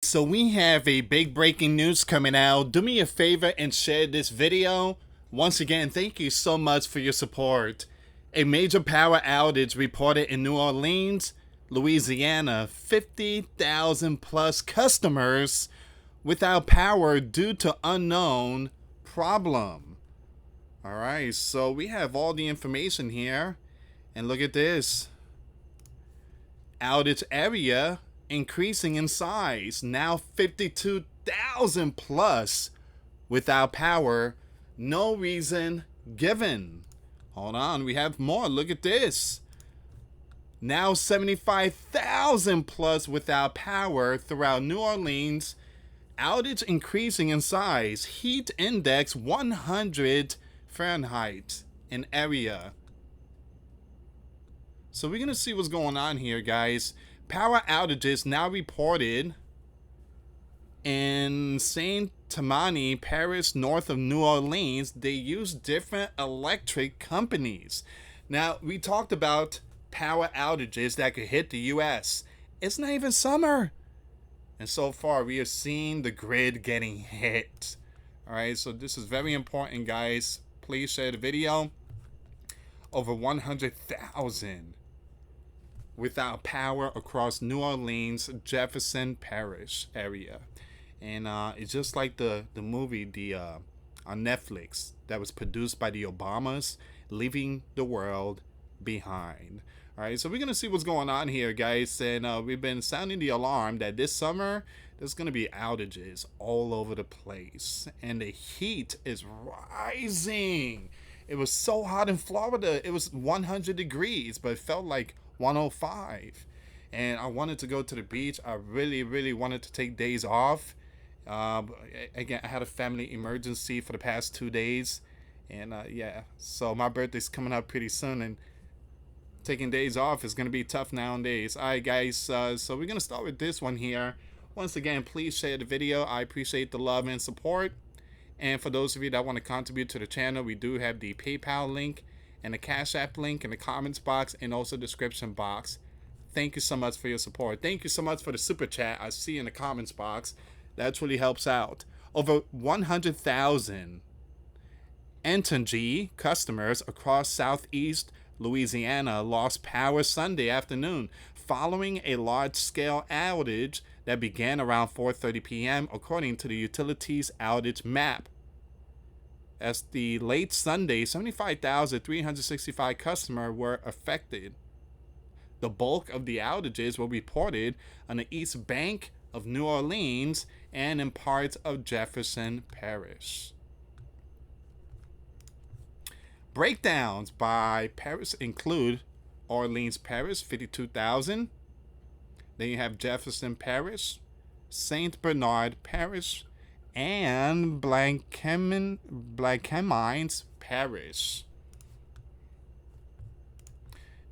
So we have a big breaking news coming out. Do me a favor and share this video. Once again, thank you so much for your support. A major power outage reported in New Orleans, Louisiana. 50,000 plus customers without power due to unknown problem. Alright, so we have all the information here. And look at this. Outage area increasing in size, now 52,000 plus without power, no reason given. Hold on, we have more. Look at this. Now 75,000 plus without power throughout New Orleans. Outage increasing in size. Heat index 100 Fahrenheit in area. So we're going to see what's going on here, guys. Power outages now reported in Saint-Tammany Parish, north of New Orleans. They use different electric companies. Now, we talked about power outages that could hit the US. It's not even summer. And so far, we are seeing the grid getting hit. All right, so this is very important, guys. Please share the video. Over 100,000 without power across New Orleans, Jefferson Parish area. And it's just like the movie on Netflix that was produced by the Obamas, Leaving the World Behind. All right, so we're going to see what's going on here, guys. And we've been sounding the alarm that this summer, there's going to be outages all over the place. And the heat is rising. It was so hot in Florida. It was 100 degrees, but it felt like 105. And I wanted to go to the beach. I really wanted to take days off. Again, I had a family emergency for the past 2 days. And yeah, so my birthday's coming up pretty soon. And taking days off is going to be tough nowadays. Alright, guys, so we're going to start with this one here. Once again, please share the video. I appreciate the love and support. And for those of you that want to contribute to the channel, we do have the PayPal link and the Cash App link in the comments box and also description box. Thank you so much for your support. Thank you so much for the super chat I see in the comments box. That really helps out. Over 100,000 Entergy customers across southeast Louisiana lost power Sunday afternoon following a large-scale outage that began around 4:30 p.m. according to the utilities outage map. As the late Sunday, 75,365 customers were affected. The bulk of the outages were reported on the east bank of New Orleans and in parts of Jefferson Parish. Breakdowns by parish include Orleans Parish, 52,000. Then you have Jefferson Parish, St. Bernard Parish, and Blackemines Parish.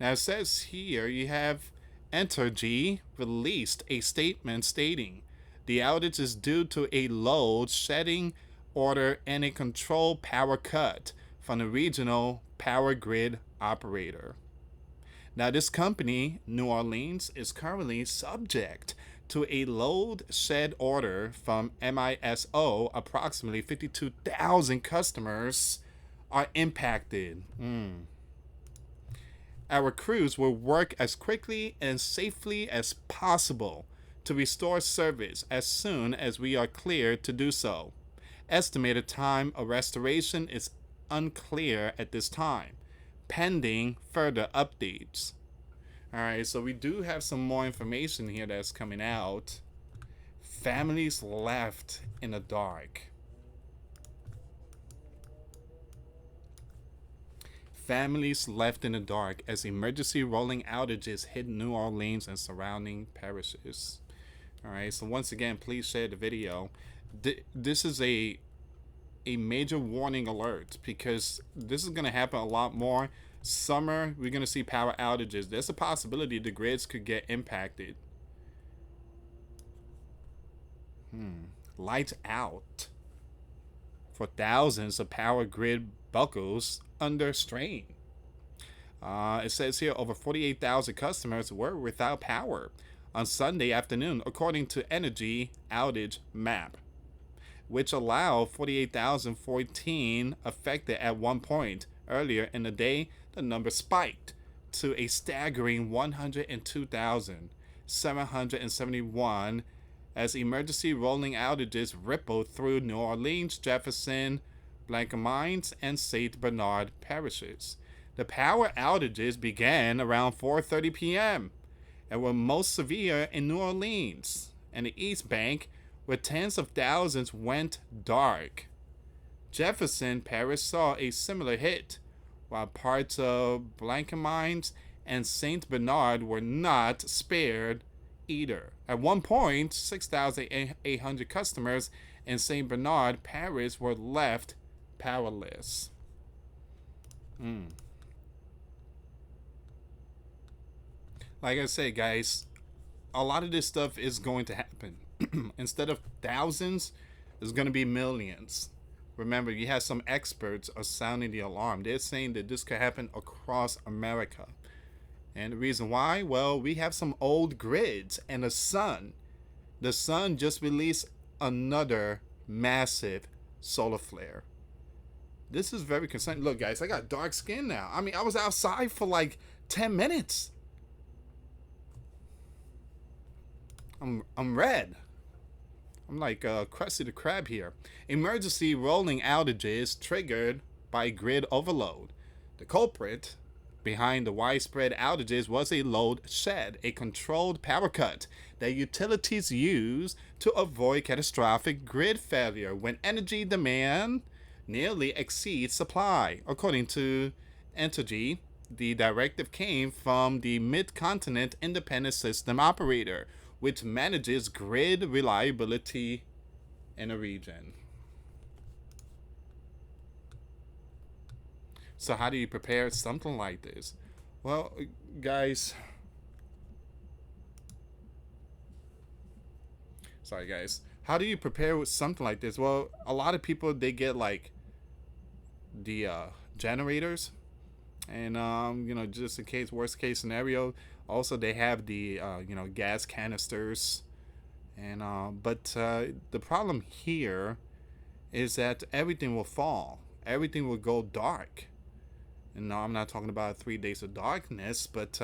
Now it says here you have Entergy released a statement stating the outage is due to a load shedding order and a controlled power cut from the regional power grid operator. Now this company, New Orleans, is currently subject to a load shed order from MISO. Approximately 52,000 customers are impacted. Our crews will work as quickly and safely as possible to restore service as soon as we are cleared to do so. Estimated time of restoration is unclear at this time, pending further updates. Alright, so we do have some more information here that's coming out. Families left in the dark. Families left in the dark as emergency rolling outages hit New Orleans and surrounding parishes. Alright, so once again, please share the video. This is a major warning alert because this is going to happen a lot more. Summer, we're going to see power outages. There's a possibility the grids could get impacted. Lights out for thousands of power grid buckles under strain. It says here over 48,000 customers were without power on Sunday afternoon, according to Energy Outage Map, which allowed 48,014 affected at one point. Earlier in the day, the number spiked to a staggering 102,771 as emergency rolling outages rippled through New Orleans, Jefferson, Blancmines, and St. Bernard parishes. The power outages began around 4:30 p.m. and were most severe in New Orleans and the East Bank, where tens of thousands went dark. Jefferson Parish saw a similar hit, while parts of Blancmines and St. Bernard were not spared either. At one point, 6,800 customers in St. Bernard Parish were left powerless. Like I say, guys, a lot of this stuff is going to happen. Instead of thousands, it's going to be millions. Remember, you have some experts are sounding the alarm. They're saying that this could happen across America. And the reason why? Well, we have some old grids and the sun. The sun just released another massive solar flare. This is very concerning. Look, guys, I got dark skin now. I mean, I was outside for like 10 minutes. I'm red. I'm like Krusty the Krab here. Emergency rolling outages triggered by grid overload. The culprit behind the widespread outages was a load shed, a controlled power cut that utilities use to avoid catastrophic grid failure when energy demand nearly exceeds supply. According to Entergy, the directive came from the Mid-Continent Independent System Operator, which manages grid reliability in a region. So how do you prepare something like this? Well, guys, how do you prepare with something like this? Well, a lot of people, they get like the generators, and just in case, worst case scenario, also they have the gas canisters, and but the problem here is that everything will fall, everything will go dark. And no, I'm not talking about 3 days of darkness, but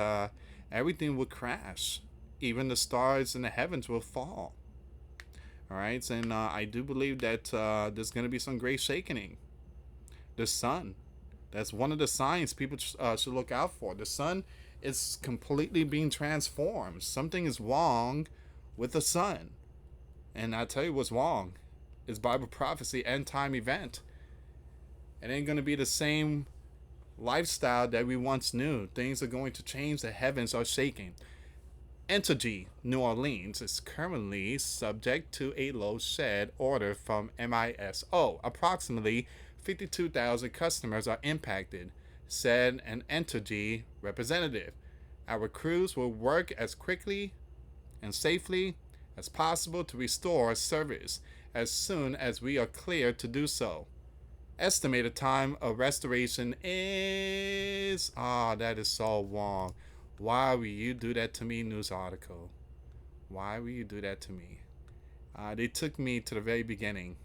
everything will crash. Even the stars in the heavens will fall. All right, and I do believe that there's going to be some great shaking. The sun, that's one of the signs people should look out for. The sun is completely being transformed. Something is wrong with the sun. And I tell you what's wrong. It's Bible prophecy, end time event. It ain't going to be the same lifestyle that we once knew. Things are going to change. The heavens are shaking. Entergy New Orleans is currently subject to a load shed order from MISO. Approximately 52,000 customers are impacted, said an Entergy representative. Our crews will work as quickly and safely as possible to restore service as soon as we are cleared to do so. Estimated time of restoration is... that is so wrong. Why will you do that to me, news article? Why will you do that to me? They took me to the very beginning.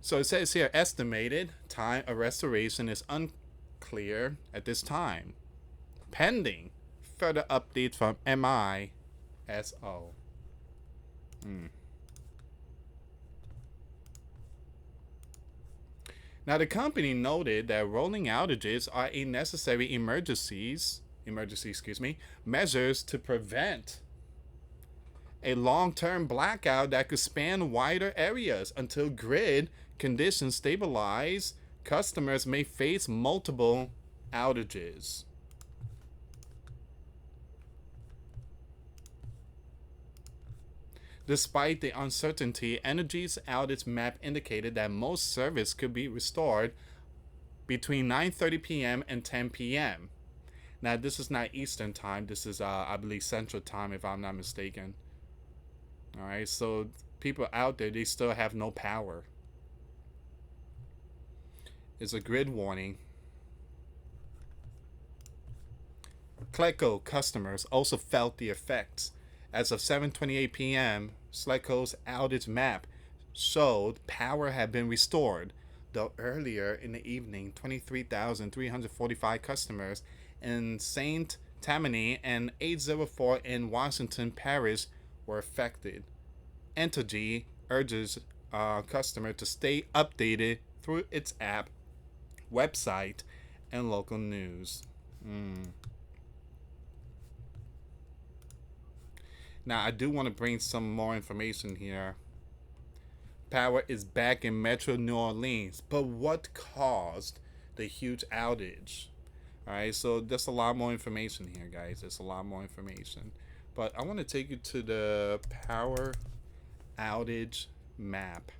So it says here, estimated time of restoration is unclear at this time, pending further updates from MISO. Now, the company noted that rolling outages are a necessary measures to prevent a long-term blackout that could span wider areas. Until grid conditions stabilize, customers may face multiple outages. Despite the uncertainty, Energy's outage map indicated that most service could be restored between 9:30 p.m. and 10 p.m. Now, this is not Eastern time. This is, I believe, Central time, if I'm not mistaken. All right, so people out there, they still have no power. It's a grid warning. Cleco customers also felt the effects. As of 7:28 p.m., Cleco's outage map showed power had been restored, though earlier in the evening, 23,345 customers in Saint Tammany and 804 in Washington Parish were affected. Entergy urges customer to stay updated through its app, website, and local news. Now, I do want to bring some more information here. Power is back in Metro New Orleans, but what caused the huge outage? All right, so there's a lot more information here, guys. There's a lot more information. But I want to take you to the power outage map.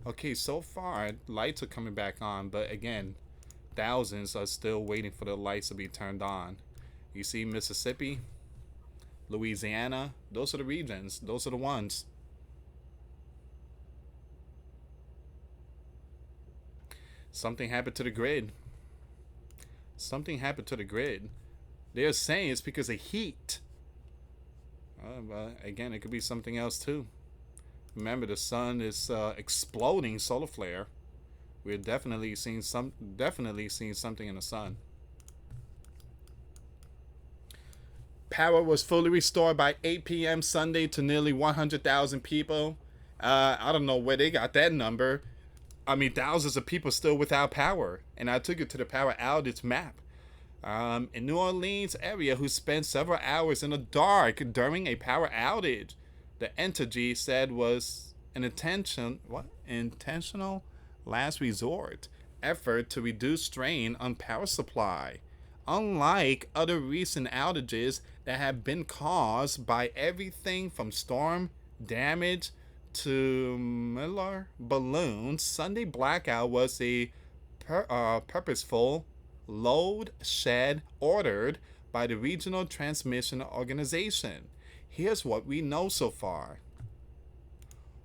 Okay, so far lights are coming back on, but again, thousands are still waiting for the lights to be turned on. You see Mississippi, Louisiana, those are the regions, those are the ones. Something happened to the grid. Something happened to the grid. They're saying it's because of heat. But again, it could be something else too. Remember, the sun is exploding solar flare. We're definitely seeing something in the sun. Power was fully restored by 8 p.m. Sunday to nearly 100,000 people. I don't know where they got that number. I mean, thousands of people still without power. And I took it to the power outage map. In New Orleans area who spent several hours in the dark during a power outage. The Entergy said was an intentional last resort effort to reduce strain on power supply. Unlike other recent outages that have been caused by everything from storm damage to Miller balloons, Sunday blackout was a purposeful load shed ordered by the Regional Transmission Organization. Here's what we know so far.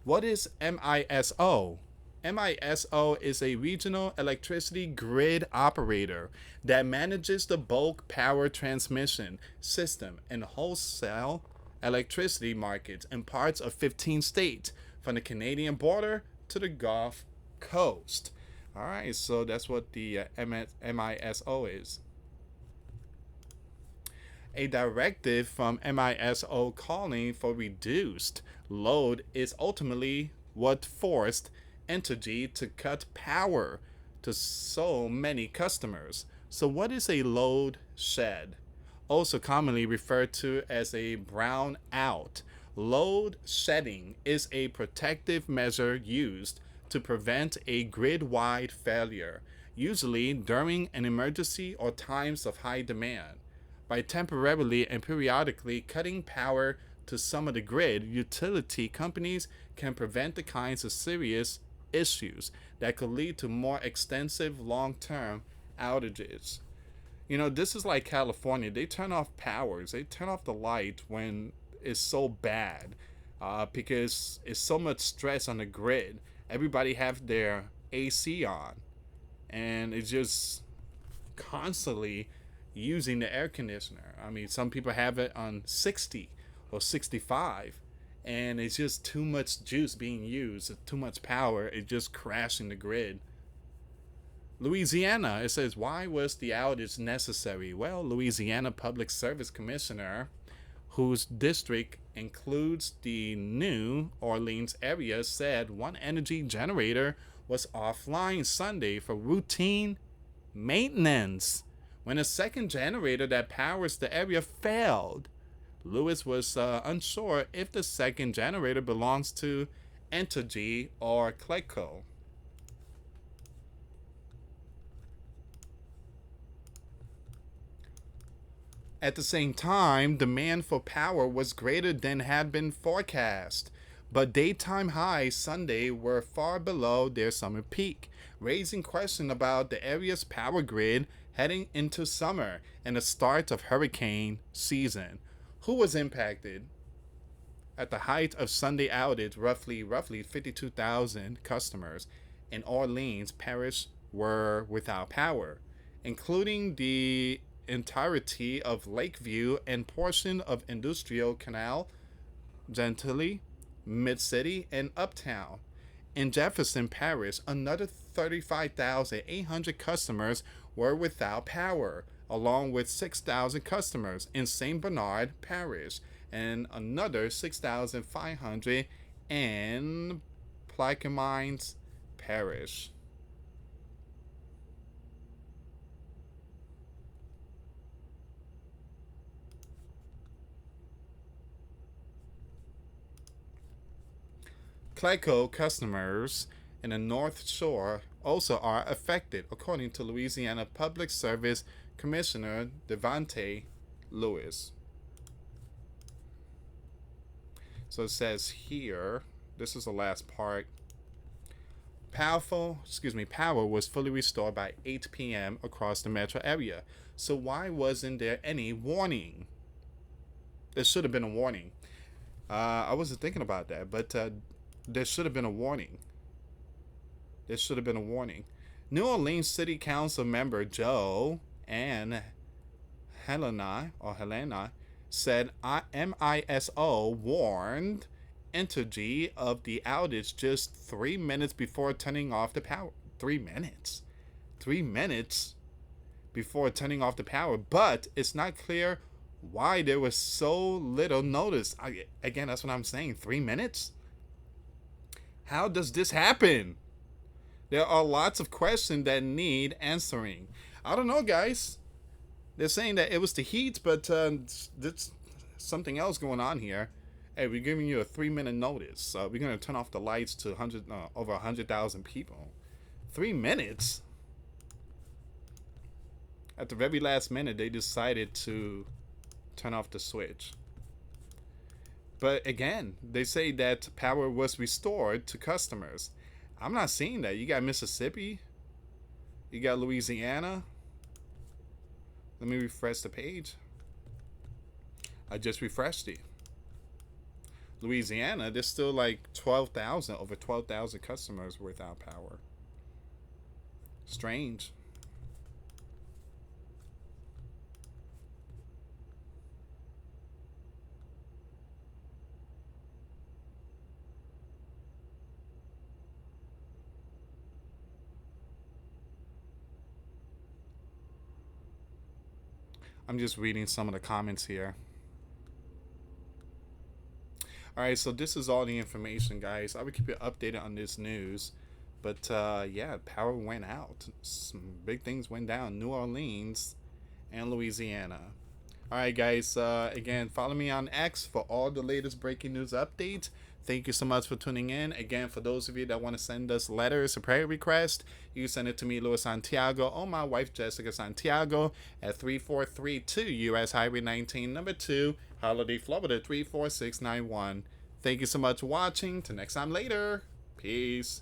What is MISO? MISO is a regional electricity grid operator that manages the bulk power transmission system and wholesale electricity markets in parts of 15 states, from the Canadian border to the Gulf Coast. All right, so that's what the MISO is. A directive from MISO calling for reduced load is ultimately what forced Entergy to cut power to so many customers. So what is a load shed? Also commonly referred to as a brownout. Load shedding is a protective measure used to prevent a grid-wide failure, usually during an emergency or times of high demand. By temporarily and periodically cutting power to some of the grid, utility companies can prevent the kinds of serious issues that could lead to more extensive long-term outages. You know, this is like California. They turn off powers. They turn off the light when it's so bad because it's so much stress on the grid. Everybody have their AC on, and it's just constantly using the air conditioner. I mean, some people have it on 60 or 65, and it's just too much juice being used, too much power. It's just crashing the grid. Louisiana, it says, why was the outage necessary? Well, Louisiana Public Service Commissioner, whose district includes the New Orleans area, said one energy generator was offline Sunday for routine maintenance when a second generator that powers the area failed. Lewis was unsure if the second generator belongs to Entergy or Cleco. At the same time, demand for power was greater than had been forecast, but daytime highs Sunday were far below their summer peak, raising questions about the area's power grid heading into summer and the start of hurricane season. Who was impacted? At the height of Sunday outage, roughly 52,000 customers in Orleans Parish were without power, including the entirety of Lakeview and portion of Industrial Canal, Gentilly, Mid City, and Uptown. In Jefferson Parish, another 35,800 customers were without power, along with 6,000 customers in St. Bernard Parish and another 6,500 in Plaquemines Parish. Cleco customers in the North Shore also are affected, according to Louisiana Public Service Commissioner Devontae Lewis. So it says here, this is the last part. Power was fully restored by 8 p.m. across the metro area. So why wasn't there any warning? There should have been a warning. I wasn't thinking about that, but there should have been a warning. There should have been a warning. New Orleans City Council member Joe and Helena said MISO warned Entergy of the outage just 3 minutes before turning off the power. 3 minutes? 3 minutes before turning off the power. But it's not clear why there was so little notice. Again, that's what I'm saying. 3 minutes? How does this happen? There are lots of questions that need answering. I don't know, guys. They're saying that it was the heat, but there's something else going on here. Hey, we're giving you a 3-minute notice. We're going to turn off the lights to over 100,000 people. 3 minutes? At the very last minute, they decided to turn off the switch. But again, they say that power was restored to customers. I'm not seeing that. You got Mississippi. You got Louisiana. Let me refresh the page. I just refreshed it. Louisiana, there's still like over 12,000 customers without power. Strange. I'm just reading some of the comments here. Alright, so this is all the information, guys. I will keep you updated on this news. But yeah, power went out. Some big things went down. New Orleans and Louisiana. Alright, guys. Again, follow me on X for all the latest breaking news updates. Thank you so much for tuning in. Again, for those of you that want to send us letters or prayer requests, you can send it to me, Louis Santiago, or my wife, Jessica Santiago, at 3432 US Highway 19, number 2, Holiday, Florida, 34691. Thank you so much for watching. Till next time later. Peace.